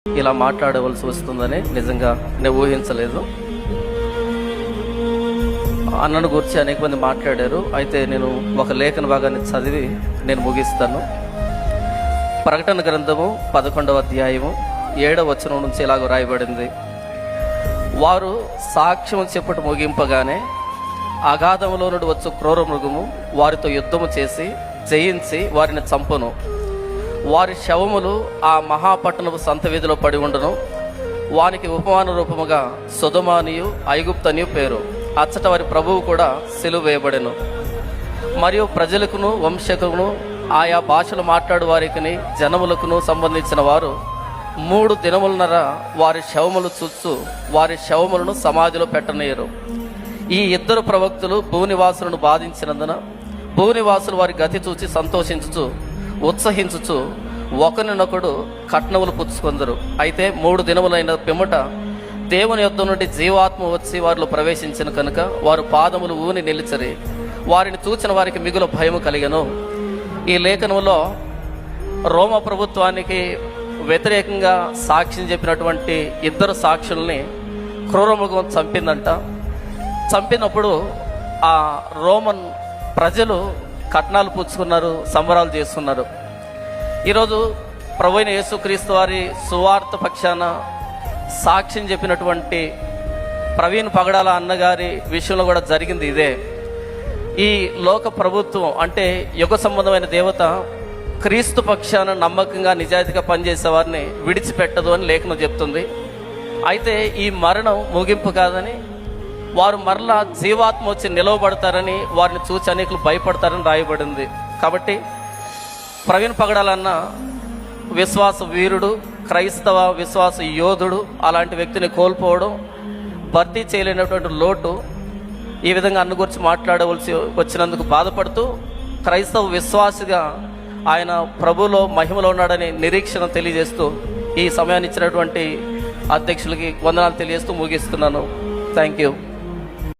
ఇలా మాట్లాడవలసి వస్తుందని నిజంగా నేను ఊహించలేదు. అన్నను గురించి అనేక మంది మాట్లాడారు. అయితే నేను ఒక లేఖన భాగాన్ని చదివి నేను ముగిస్తాను. ప్రకటన గ్రంథము 11వ అధ్యాయము 7వ వచనం నుంచి ఇలాగ రాయబడింది. వారు సాక్ష్యం చెప్పుట ముగింపగానే అగాధములో నుండి వచ్చు క్రూర మృగము వారితో యుద్ధము చేసి జయించి వారిని చంపును. వారి శవములు ఆ మహాపట్టణపు సంత వీధిలో పడి ఉండును. వానికి ఉపమాన రూపముగా సొదొమనియు ఐగుప్తనియు పేరు. అచ్చట వారి ప్రభువు కూడా సిలువ వేయబడెను. మరియు ప్రజలకును వంశకును ఆయా భాషలు మాట్లాడు వారికి జనములకును సంబంధించిన వారు 3 దినములన్నర వారి శవములు చూస్తూ వారి శవములను సమాధిలో పెట్టనీయరు. ఈ 2 ప్రవక్తలు భూనివాసులను బాధించినందున భూనివాసులు వారి గతి చూచి సంతోషించుచు ఉత్సహించుచు ఒకరినొకడు కట్నములు పుచ్చుకొందరు. అయితే 3 దినములైన పిమ్మట దేవుని యొద్ద నుండి జీవాత్మ వచ్చి వారిలో ప్రవేశించిన కనుక వారు పాదములు ఊని నిలిచరి. వారిని చూచిన వారికి మిగులు భయము కలిగెను. ఈ లేఖనంలో రోమ ప్రభుత్వానికి వ్యతిరేకంగా సాక్ష్యం చెప్పినటువంటి 2 సాక్షుల్ని క్రూరమృగం చంపిందంట. చంపినప్పుడు ఆ రోమన్ ప్రజలు కట్నాలు పుచ్చుకున్నారు, సంబరాలు చేస్తున్నారు. ఈరోజు ప్రభువైన యేసుక్రీస్తు వారి సువార్త పక్షాన సాక్ష్యం చెప్పినటువంటి ప్రవీణ్ పగడాల అన్నగారి విషయంలో కూడా జరిగింది ఇదే. ఈ లోక ప్రభుత్వం అంటే యుగ సంబంధమైన దేవత క్రీస్తు పక్షాన నమ్మకంగా నిజాయితీగా పనిచేసే వారిని విడిచిపెట్టదు అని లేఖనం చెప్తుంది. అయితే ఈ మరణం ముగింపు కాదని, వారు మరలా జీవాత్మ వచ్చి నిలవబడతారని, వారిని చూసి అనేకులు భయపడతారని రాయబడింది. కాబట్టి ప్రవీణ్ పగడాలన్న విశ్వాస వీరుడు, క్రైస్తవ విశ్వాస యోధుడు, అలాంటి వ్యక్తిని కోల్పోవడం భర్తీ చేయలేనటువంటి లోటు. ఈ విధంగా అన్న గురించి మాట్లాడవలసి వచ్చినందుకు బాధపడుతూ క్రైస్తవ విశ్వాసిగా ఆయన ప్రభులో మహిమలో ఉన్నాడని నిరీక్షణ తెలియజేస్తూ ఈ సమయాన్ని ఇచ్చినటువంటి అధ్యక్షులకి వందనాలు తెలియజేస్తూ ముగిస్తున్నాను. Thank you.